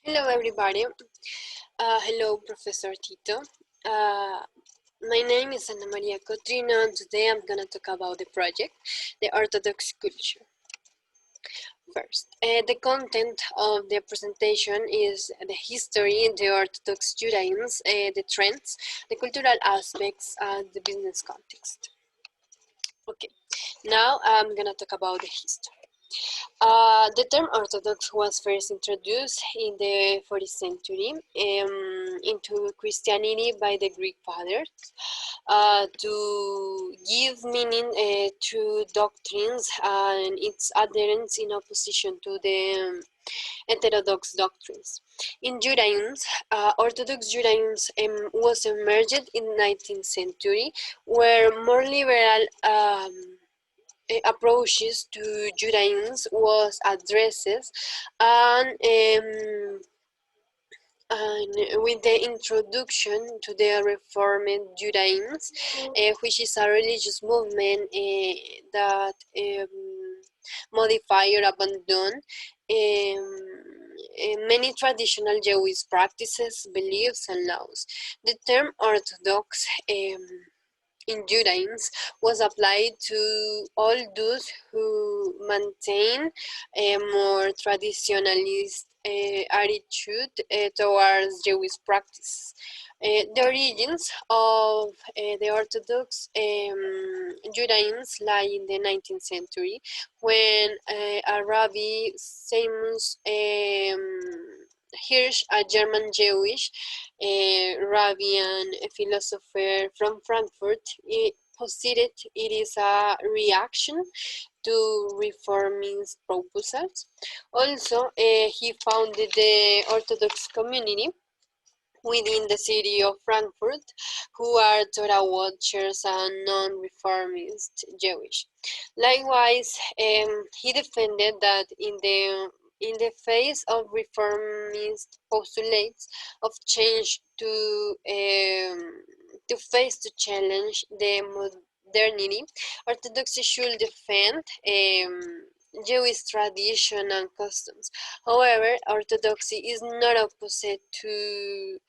Hello, everybody. Hello, Professor Tito. My name is Ana Maria Cotrino, and today I'm going to talk about the project, the Orthodox culture. First, the content of the presentation is the history, the Orthodox Judaism, the trends, the cultural aspects, and the business context. Okay, now I'm going to talk about the history. The term Orthodox was first introduced in the 4th century into Christianity by the Greek fathers to give meaning to doctrines and its adherence in opposition to the heterodox doctrines. In Judaism, Orthodox Judaism was emerged in 19th century, where more liberal approaches to Judaism was addressed and with the introduction to the Reformed Judaism, which is a religious movement that modify or abandon many traditional Jewish practices, beliefs, and laws. The term Orthodox in Judaism was applied to all those who maintain a more traditionalist attitude towards Jewish practice. The origins of the Orthodox Judaism lie in the 19th century when a Rabbi Seamus Hirsch, a German Jewish rabbi and a philosopher from Frankfurt, posited it is a reaction to reformist proposals. Also, he founded the Orthodox community within the city of Frankfurt, who are Torah watchers and non-reformist Jewish. Likewise, he defended that in the face of reformist postulates of change to face to challenge the modernity, Orthodoxy should defend Jewish tradition and customs. However, Orthodoxy is not opposite to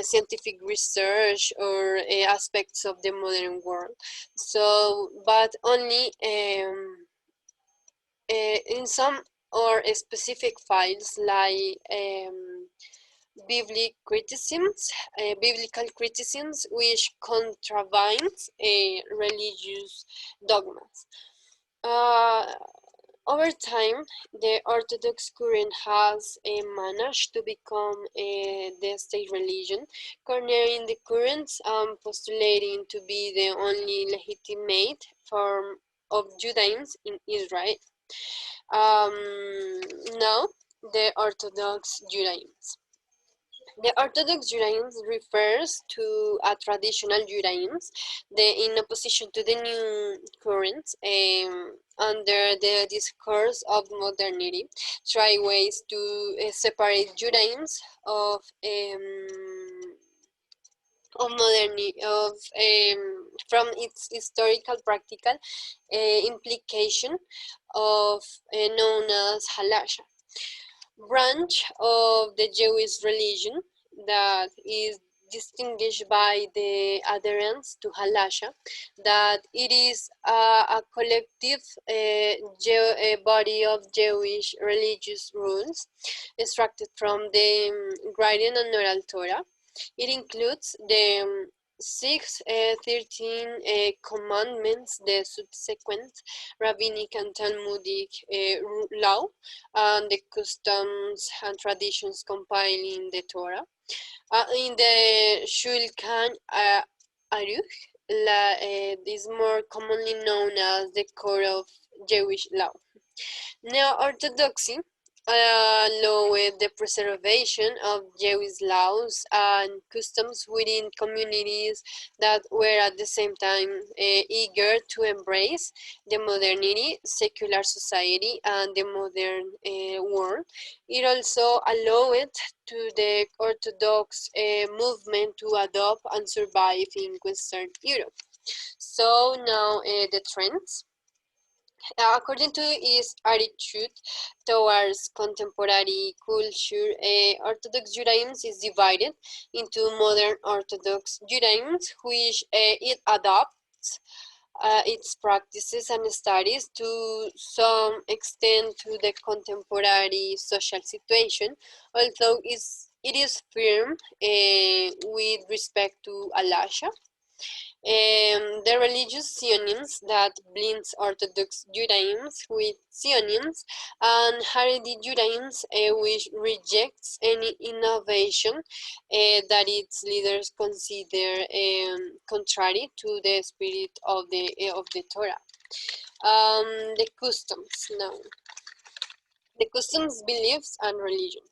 scientific research or aspects of the modern world. So, but only in some or specific files like biblical criticisms which contravenes religious dogmas. Over time, the Orthodox current has managed to become the state religion, cornering the currents and postulating to be the only legitimate form of Judaism in Israel. Now, the Orthodox Judaism. The Orthodox Judaism refers to a traditional Judaism in opposition to the new currents under the discourse of modernity. Try ways to separate Judaism of modernity from its historical practical implication of known as halasha, branch of the Jewish religion that is distinguished by the adherence to halasha, that it is a collective body of Jewish religious rules extracted from the written and oral Torah. It includes the 13 commandments, the subsequent rabbinic and Talmudic law, and the customs and traditions compiled in the Torah. In the Shulchan Aruch, is more commonly known as the Code of Jewish Law. Neo-Orthodoxy allowed the preservation of Jewish laws and customs within communities that were at the same time eager to embrace the modernity, secular society, and the modern world. It also allowed to the Orthodox movement to adopt and survive in Western Europe. So now the trends. According to his attitude towards contemporary culture, Orthodox Judaism is divided into modern Orthodox Judaism, which it adopts its practices and studies to some extent to the contemporary social situation, although it is firm with respect to Alasha. The religious Zionism that blends Orthodox Judaism with Zionism and Haredi Judaism, which rejects any innovation that its leaders consider contrary to the spirit of the Torah. The customs now. The customs, beliefs, and religion.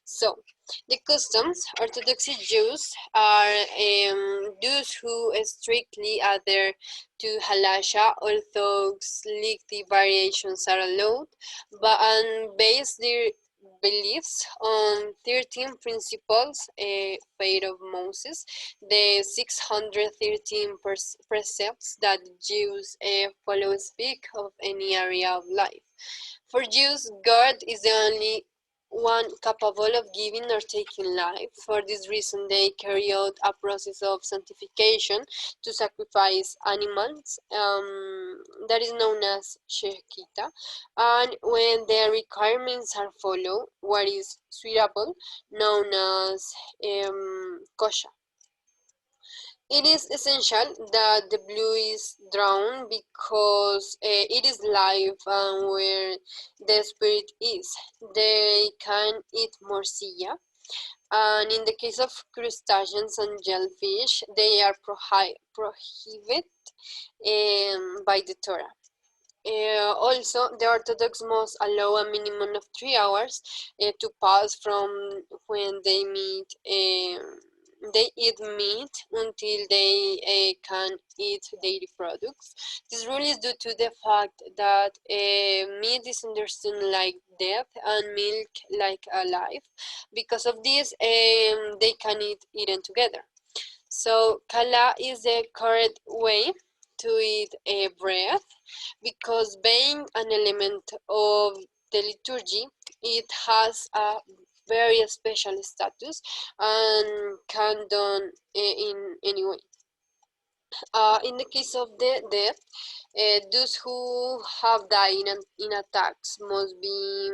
So, the customs, Orthodox Jews are those who strictly adhere to Halasha, although slightly variations are allowed, but and base their beliefs on 13 principles, faith of Moses, the 613 precepts that Jews follow speak of any area of life. For Jews, God is the only one capable of giving or taking life. For this reason, they carry out a process of sanctification to sacrifice animals that is known as shechita. And when their requirements are followed, what is suitable, known as kosher. It is essential that the blue is drawn because it is life and where the spirit is, they can eat morcilla. And in the case of crustaceans and jellyfish, they are prohibited by the Torah. Also, the Orthodox must allow a minimum of 3 hours to pass from when they eat meat until they can eat dairy products. This rule is due to the fact that meat is understood like death and milk like alive. Because of this, they can eat eaten together. So kala is the correct way to eat bread because being an element of the liturgy, it has a very special status and can done in any way. In the case of the death, those who have died in attacks must be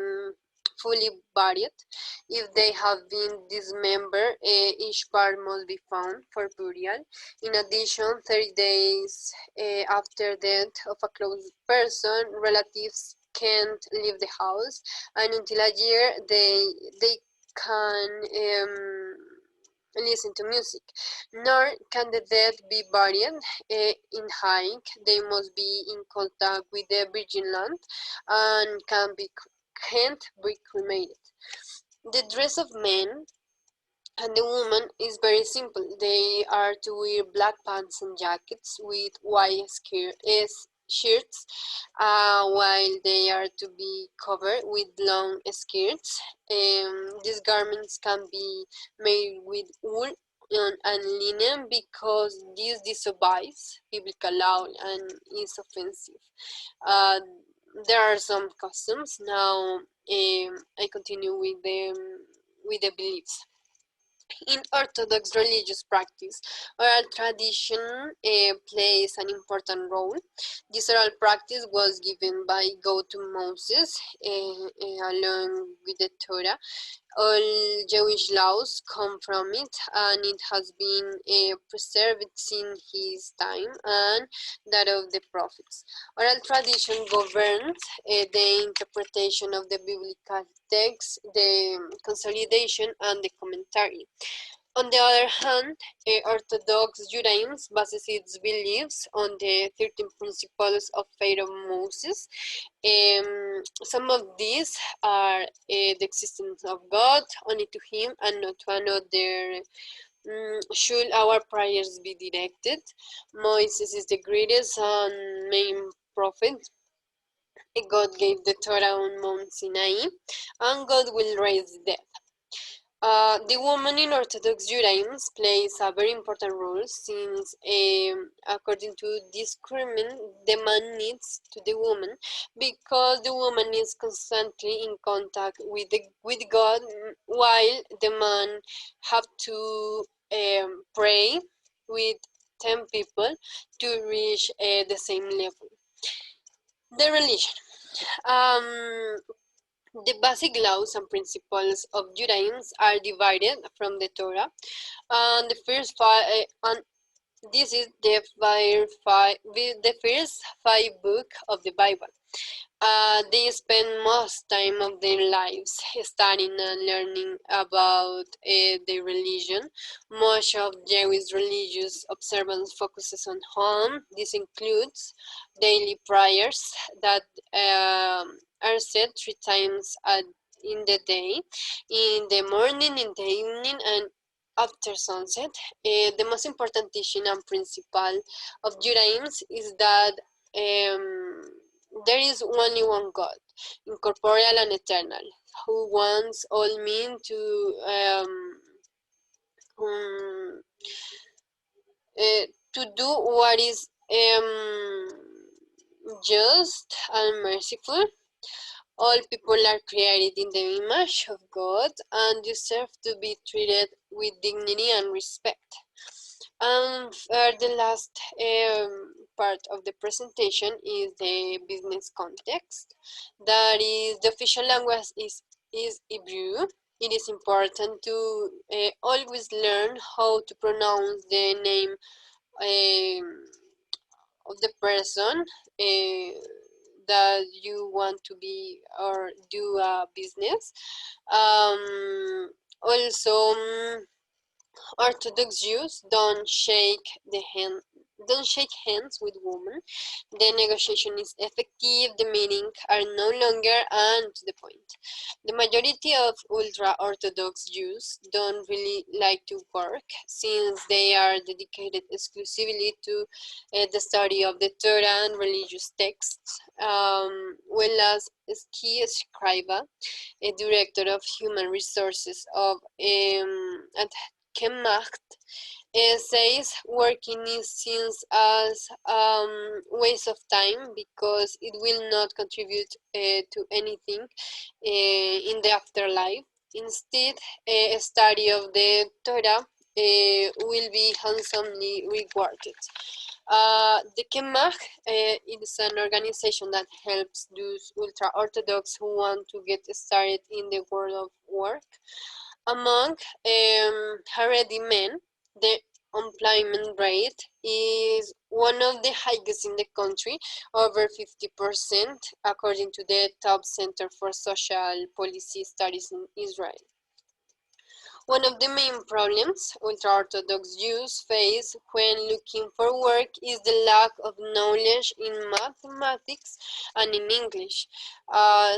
fully buried. If they have been dismembered, each part must be found for burial. In addition, 30 days after death of a close person, relatives can't leave the house, and until a year they can listen to music. Nor can the dead be buried in hike. They must be in contact with the virgin land and can't be cremated. The dress of men and the woman is very simple. They are to wear black pants and jackets with white shirts, while they are to be covered with long skirts. These garments can be made with wool and linen because this disobeys biblical law and is offensive. Uh, there are some customs. Now I continue with the beliefs. In Orthodox religious practice, oral tradition plays an important role. This oral practice was given by God to Moses along with the Torah. All Jewish laws come from it, and it has been preserved since his time and that of the prophets. Oral tradition governs the interpretation of the biblical text, the consolidation, and the commentary. On the other hand, Orthodox Judaism bases its beliefs on the 13 principles of faith of Moses. Some of these are the existence of God, only to Him and not to another. Should our prayers be directed? Moses is the greatest and main prophet. God gave the Torah on Mount Sinai, and God will raise the dead. The woman in Orthodox Judaism plays a very important role since, according to this agreement, the man needs to the woman because the woman is constantly in contact with God, while the man have to pray with 10 people to reach the same level. The religion. Um, the basic laws and principles of Judaism are divided from the Torah, and the first five, and this is the first five book of the Bible. They spend most time of their lives studying and learning about their religion. Much of Jewish religious observance focuses on home. This includes daily prayers that are said 3 times in the day, in the morning, in the evening, and after sunset. The most important teaching and principle of Judaism is that there is only one God, incorporeal and eternal, who wants all men um, to do what is just and merciful. All people are created in the image of God and deserve to be treated with dignity and respect. And the last part of the presentation is the business context. That is, the official language is Hebrew. It is important to always learn how to pronounce the name of the person that you want to be or do a business. Also, Orthodox Jews don't shake hands with women. The negotiation is effective, the meetings are no longer and to the point. The majority of ultra-Orthodox Jews don't really like to work since they are dedicated exclusively to the study of the Torah and religious texts. Well, as Ski Scriba, a director of human resources at Kemacht, says working is seen as waste of time because it will not contribute to anything in the afterlife. Instead, a study of the Torah will be handsomely rewarded. The Kemach is an organization that helps those ultra-Orthodox who want to get started in the world of work. Among Haredi men, the unemployment rate is one of the highest in the country, over 50%, according to the top Center for Social Policy Studies in Israel. One of the main problems ultra-Orthodox Jews face when looking for work is the lack of knowledge in mathematics and in English,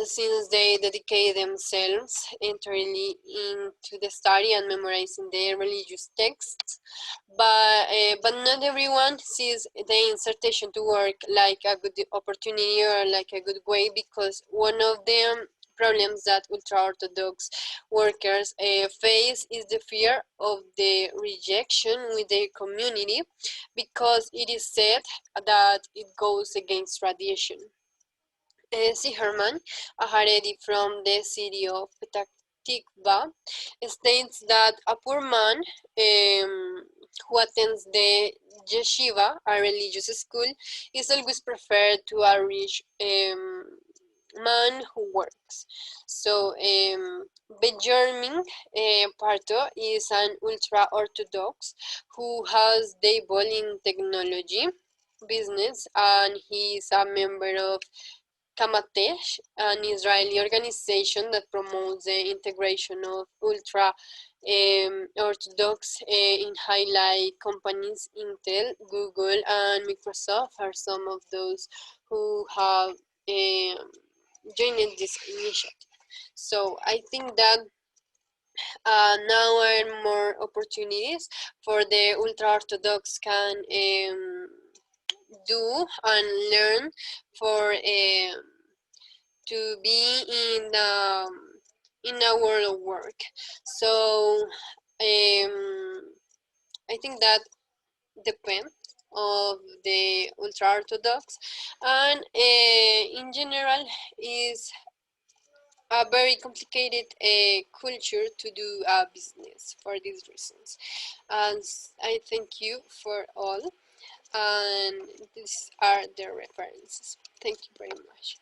since they dedicate themselves entirely into the study and memorizing their religious texts. But not everyone sees the insertion to work like a good opportunity or like a good way, because one of the problems that ultra-Orthodox workers face is the fear of the rejection with their community, because it is said that it goes against tradition. Siherman, a Haredi from the city of Petah Tikva, states that a poor man who attends the yeshiva, a religious school, is always preferred to a rich man who works. So, Benjamin Parto is an ultra-Orthodox who has dabbled in technology business, and he is a member of Kamatesh, an Israeli organization that promotes the integration of ultra-Orthodox in highlight companies. Intel, Google, and Microsoft are some of those who have joining this initiative. So I think that now are more opportunities for the ultra-Orthodox can do and learn for to be in our work. So I think that depends of the ultra-Orthodox, and in general is a very complicated culture to do business for these reasons. And I thank you for all, and these are the references. Thank you very much.